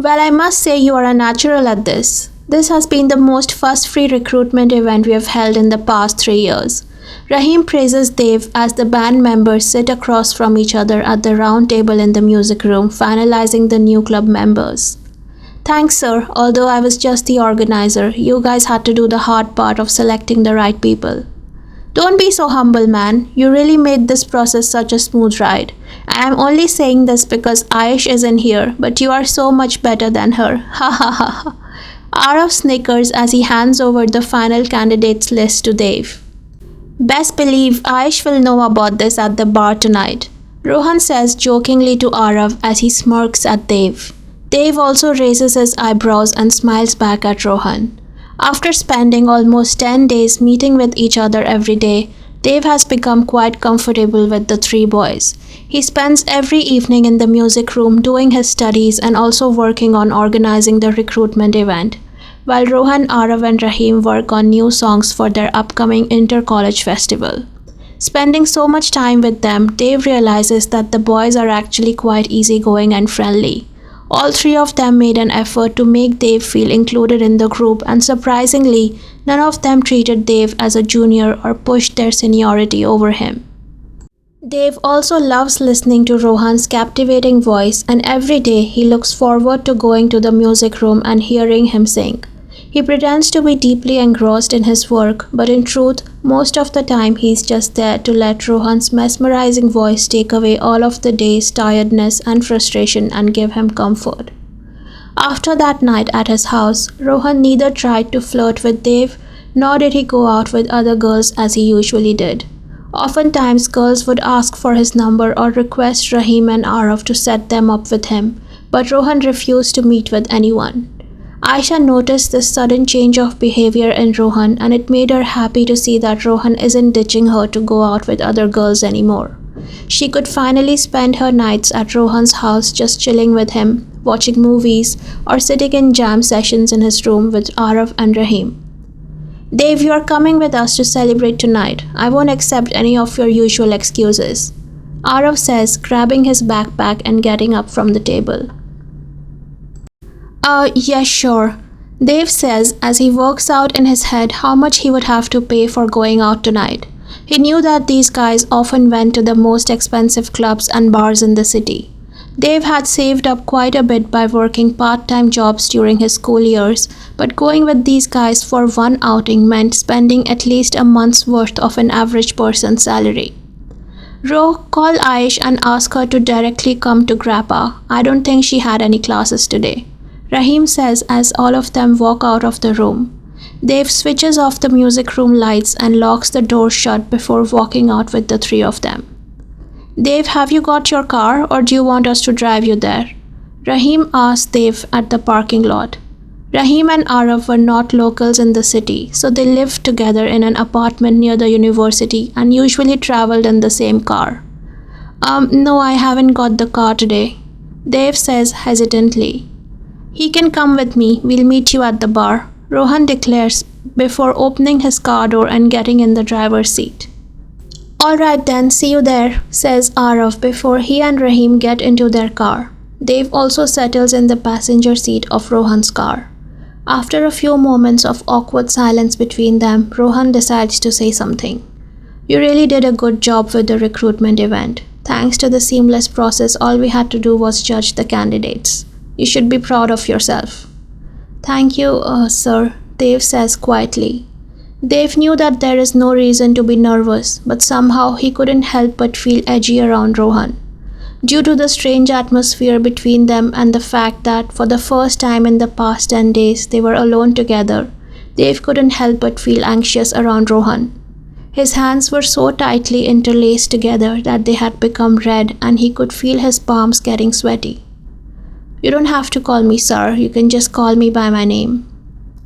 Well, I must say you are a natural at this. This has been the most fuss-free recruitment event we have held in the past 3 years. Rahim praises Dev as the band members sit across from each other at the round table in the music room, finalizing the new club members. Thanks, sir. Although I was just the organizer, you guys had to do the hard part of selecting the right people. Don't be so humble, man. You really made this process such a smooth ride. I am only saying this because Aish isn't here, but you are so much better than her. Ha ha ha ha. Arav snickers as he hands over the final candidates list to Dev. Best believe Aish will know about this at the bar tonight, Rohan says jokingly to Arav as he smirks at Dev. Dev also raises his eyebrows and smiles back at Rohan. After spending almost 10 days meeting with each other every day, Dev has become quite comfortable with the three boys. He spends every evening in the music room doing his studies and also working on organizing the recruitment event, while Rohan, Arav and Rahim work on new songs for their upcoming inter-college festival. Spending so much time with them, Dev realizes that the boys are actually quite easygoing and friendly. All three of them made an effort to make Dev feel included in the group, and surprisingly, none of them treated Dev as a junior or pushed their seniority over him. Dev also loves listening to Rohan's captivating voice, and every day he looks forward to going to the music room and hearing him sing. He pretends to be deeply engrossed in his work, but in truth, most of the time he's just there to let Rohan's mesmerizing voice take away all of the day's tiredness and frustration and give him comfort. After that night at his house, Rohan neither tried to flirt with Dev, nor did he go out with other girls as he usually did. Oftentimes, girls would ask for his number or request Rahim and Arav to set them up with him, but Rohan refused to meet with anyone. Aisha noticed this sudden change of behavior in Rohan, and it made her happy to see that Rohan isn't ditching her to go out with other girls anymore. She could finally spend her nights at Rohan's house just chilling with him, watching movies, or sitting in jam sessions in his room with Arav and Rahim. Dev, you are coming with us to celebrate tonight. I won't accept any of your usual excuses, Arav says, grabbing his backpack and getting up from the table. Yes, sure, Dev says as he works out in his head how much he would have to pay for going out tonight. He knew that these guys often went to the most expensive clubs and bars in the city. Dev had saved up quite a bit by working part-time jobs during his school years, but going with these guys for one outing meant spending at least a month's worth of an average person's salary. Call Aish and ask her to directly come to Grappa. I don't think she had any classes today, Rahim says as all of them walk out of the room. Dev switches off the music room lights and locks the door shut before walking out with the three of them. Dev, have you got your car, or do you want us to drive you there? Rahim asked Dev at the parking lot. Rahim and Arav were not locals in the city, so they lived together in an apartment near the university and usually traveled in the same car. No, I haven't got the car today, Dev says hesitantly. He can come with me. We'll meet you at the bar, Rohan declares before opening his car door and getting in the driver's seat. Alright then, see you there, says Arav before he and Rahim get into their car. Dev also settles in the passenger seat of Rohan's car. After a few moments of awkward silence between them, Rohan decides to say something. You really did a good job with the recruitment event. Thanks to the seamless process, all we had to do was judge the candidates. You should be proud of yourself. Thank you, sir, Dev says quietly. Dev knew that there is no reason to be nervous, but somehow he couldn't help but feel edgy around Rohan. Due to the strange atmosphere between them and the fact that for the first time in the past 10 days they were alone together, Dev couldn't help but feel anxious around Rohan. His hands were so tightly interlaced together that they had become red, and he could feel his palms getting sweaty. You don't have to call me sir, you can just call me by my name.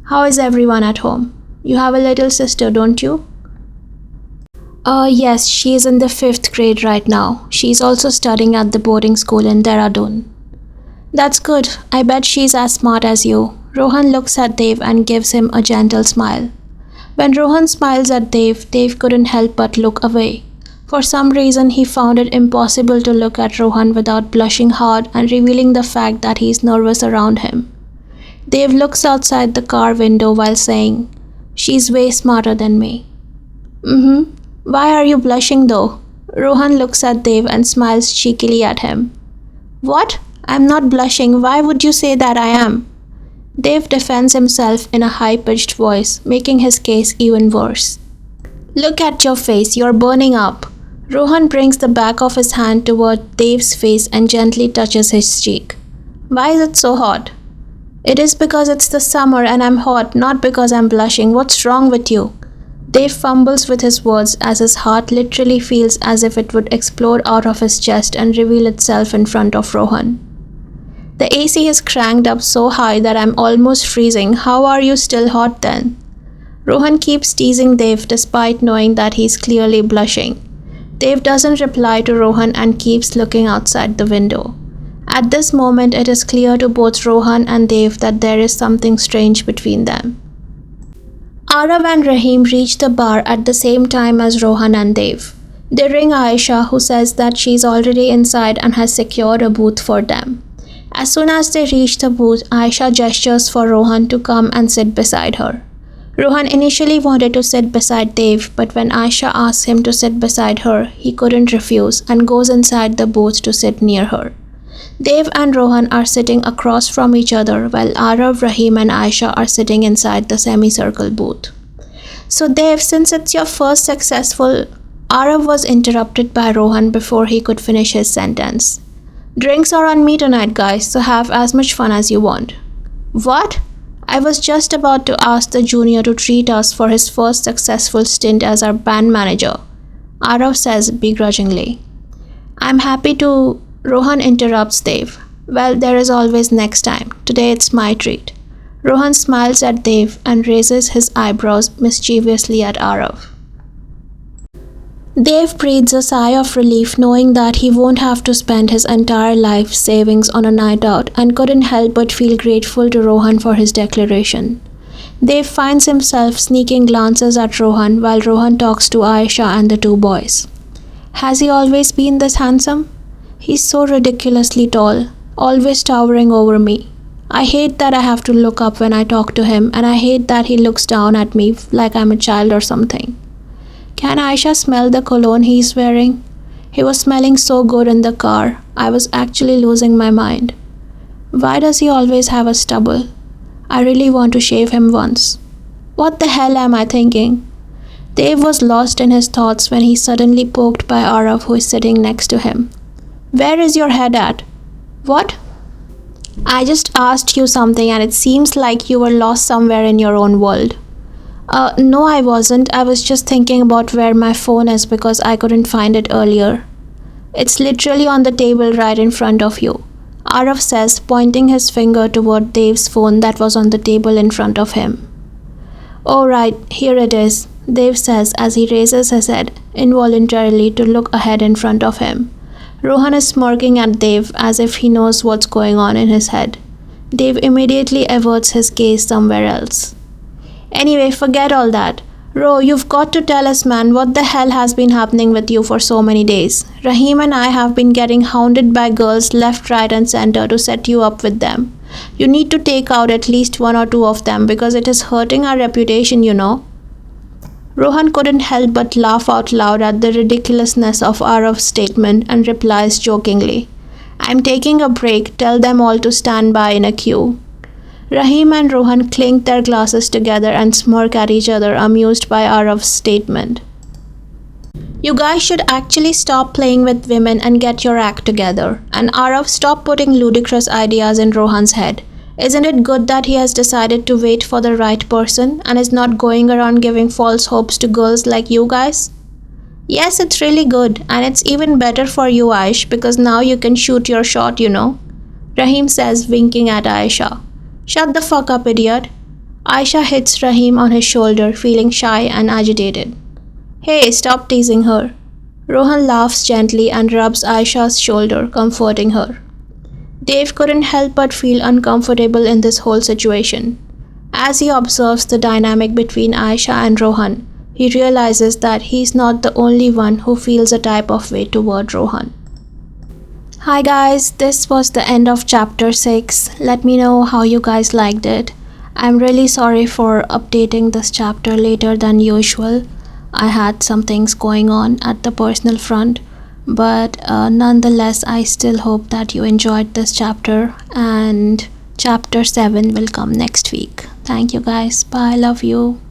How is everyone at home? You have a little sister, don't you? Yes, she is in the 5th grade right now. She's also studying at the boarding school in Dehradun. That's good. I bet she's as smart as you. Rohan looks at Dev and gives him a gentle smile. When Rohan smiles at Dev, Dev couldn't help but look away. For some reason, he found it impossible to look at Rohan without blushing hard and revealing the fact that he's nervous around him. Dave looks outside the car window while saying, "She's way smarter than me." Why are you blushing though? Rohan looks at Dave and smiles cheekily at him. What? I'm not blushing. Why would you say that I am? Dave defends himself in a high-pitched voice, making his case even worse. Look at your face. You're burning up. Rohan brings the back of his hand toward Dave's face and gently touches his cheek. Why is it so hot? It is because it's the summer and I'm hot, not because I'm blushing. What's wrong with you? Dave fumbles with his words as his heart literally feels as if it would explode out of his chest and reveal itself in front of Rohan. The AC is cranked up so high that I'm almost freezing. How are you still hot then? Rohan keeps teasing Dave despite knowing that he's clearly blushing. Dave doesn't reply to Rohan and keeps looking outside the window. At this moment, it is clear to both Rohan and Dave that there is something strange between them. Arav and Rahim reach the bar at the same time as Rohan and Dave. They ring Aisha, who says that she's already inside and has secured a booth for them. As soon as they reach the booth, Aisha gestures for Rohan to come and sit beside her. Rohan initially wanted to sit beside Dave, but when Aisha asks him to sit beside her, he couldn't refuse and goes inside the booth to sit near her. Dave and Rohan are sitting across from each other while Arav, Rahim and Aisha are sitting inside the semicircle booth. So Dave, since it's your first successful... Arav was interrupted by Rohan before he could finish his sentence. Drinks are on me tonight, guys, so have as much fun as you want. What? I was just about to ask the junior to treat us for his first successful stint as our band manager, Arav says begrudgingly. I'm happy to... Rohan interrupts Dave. Well, there is always next time. Today it's my treat. Rohan smiles at Dave and raises his eyebrows mischievously at Arav. Dave breathes a sigh of relief knowing that he won't have to spend his entire life savings on a night out and couldn't help but feel grateful to Rohan for his declaration. Dave finds himself sneaking glances at Rohan while Rohan talks to Aisha and the two boys. Has he always been this handsome? He's so ridiculously tall, always towering over me. I hate that I have to look up when I talk to him, and I hate that he looks down at me like I'm a child or something. Can Aisha smell the cologne he's wearing? He was smelling so good in the car, I was actually losing my mind. Why does he always have a stubble? I really want to shave him once. What the hell am I thinking? Dave was lost in his thoughts when he's suddenly poked by Arav, who is sitting next to him. Where is your head at? What? I just asked you something and it seems like you were lost somewhere in your own world. No, I wasn't. I was just thinking about where my phone is because I couldn't find it earlier. It's literally on the table right in front of you, Arav says, pointing his finger toward Dave's phone that was on the table in front of him. Oh right, here it is, Dave says as he raises his head involuntarily to look ahead in front of him. Rohan is smirking at Dave as if he knows what's going on in his head. Dave immediately averts his gaze somewhere else. Anyway, forget all that. Ro, you've got to tell us, man, what the hell has been happening with you for so many days. Rahim and I have been getting hounded by girls left, right and center to set you up with them. You need to take out at least one or two of them because it is hurting our reputation, you know. Rohan couldn't help but laugh out loud at the ridiculousness of Arav's statement and replies jokingly, I'm taking a break, tell them all to stand by in a queue. Rahim and Rohan clink their glasses together and smirk at each other, amused by Arav's statement. You guys should actually stop playing with women and get your act together. And Arav, stop putting ludicrous ideas in Rohan's head. Isn't it good that he has decided to wait for the right person and is not going around giving false hopes to girls like you guys? Yes, it's really good, and it's even better for you, Aish, because now you can shoot your shot, you know. Rahim says, winking at Aisha. Shut the fuck up, idiot. Aisha hits Rahim on his shoulder, feeling shy and agitated. Hey, stop teasing her. Rohan laughs gently and rubs Aisha's shoulder, comforting her. Dave couldn't help but feel uncomfortable in this whole situation. As he observes the dynamic between Aisha and Rohan, he realizes that he's not the only one who feels a type of way toward Rohan. Hi guys, this was the end of chapter 6. Let me know how you guys liked it. I'm really sorry for updating this chapter later than usual. I had some things going on at the personal front, but nonetheless, I still hope that you enjoyed this chapter, and chapter 7 will come next week. Thank you guys. Bye. Love you.